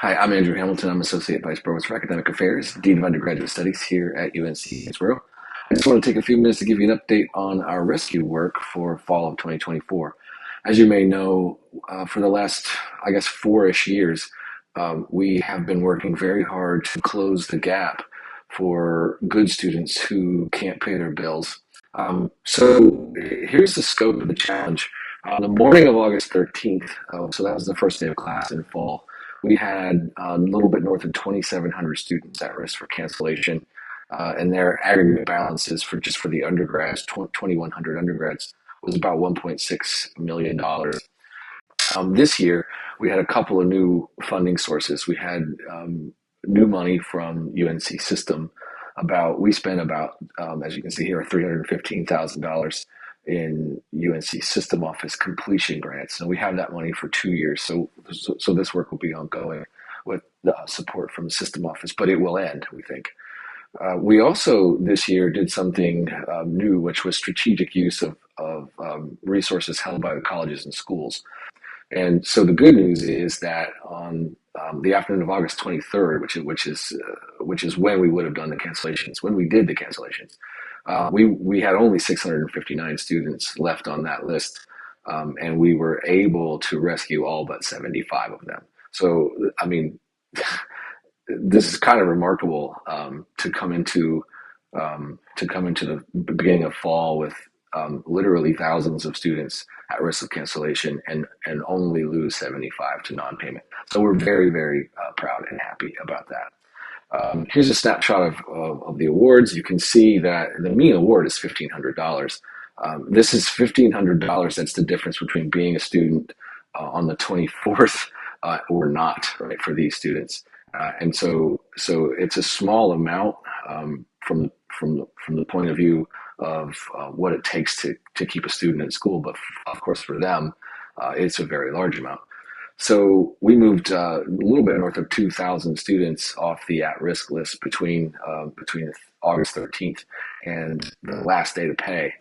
Hi, I'm Andrew Hamilton. I'm Associate Vice Provost for Academic Affairs, Dean of Undergraduate Studies here at UNC Greensboro. I just want to take a few minutes to give you an update on our rescue work for fall of 2024. As you may know, for the last, I guess, four-ish years, we have been working very hard to close the gap for good students who can't pay their bills. So here's the scope of the challenge. On the morning of August 13th, so that was the first day of class in fall, we had a little bit north of 2,700 students at risk for cancellation, and their aggregate balances for just for the undergrads, 2,100 undergrads, was about $1.6 million. This year, we had a couple of new funding sources. We had new money from UNC System. We spent about, as you can see here, $315,000 in UNC System Office completion grants, and we have that money for 2 years. So this work will be ongoing with the support from the System Office, but it will end, we think. We also this year did something new, which was strategic use of resources held by the colleges and schools. And so the good news is that on the afternoon of August 23rd, which is when we would have done the cancellations, when we did the cancellations, we had only 659 students left on that list, and we were able to rescue all but 75 of them. So I mean, this is kind of remarkable to come into the beginning of fall with literally thousands of students at risk of cancellation and only lose 75 to non-payment. So we're very, very proud and happy about that. Here's a snapshot of the awards. You can see that the mean award is $1,500. This is $1,500. That's the difference between being a student on the 24th or not, right, for these students. And so it's a small amount from the point of view of what it takes to keep a student in school, but of course for them, it's a very large amount. So we moved a little bit north of 2,000 students off the at-risk list between August 13th and the last day to pay.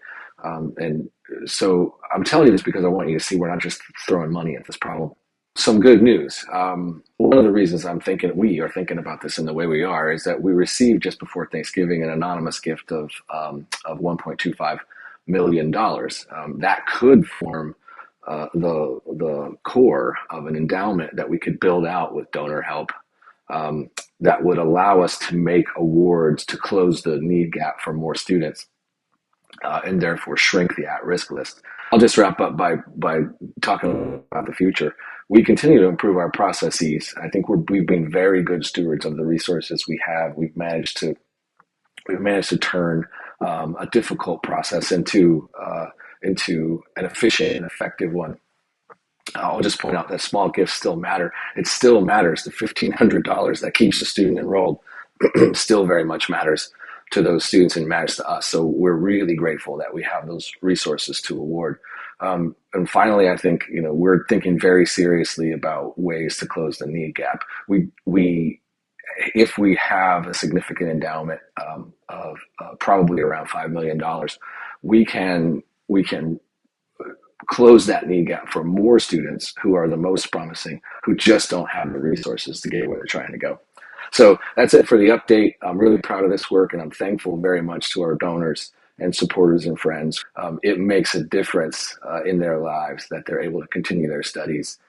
And so I'm telling you this because I want you to see we're not just throwing money at this problem. Some good news. One of the reasons we are thinking about this in the way we are is that we received just before Thanksgiving an anonymous gift of $1.25 million. That could form the core of an endowment that we could build out with donor help, that would allow us to make awards to close the need gap for more students, and therefore shrink the at-risk list. I'll just wrap up by talking about the future. We continue to improve our processes. I think we've been very good stewards of the resources we have. We've managed to turn a difficult process into an efficient and effective one. I'll just point out that small gifts still matter. It still matters. The $1,500 that keeps the student enrolled still very much matters to those students and matters to us. So we're really grateful that we have those resources to award. And finally, I think we're thinking very seriously about ways to close the need gap. If we have a significant endowment of probably around $5 million, we can close that need gap for more students who are the most promising, who just don't have the resources to get where they're trying to go. So that's it for the update. I'm really proud of this work, and I'm thankful very much to our donors and supporters and friends. It makes a difference in their lives that they're able to continue their studies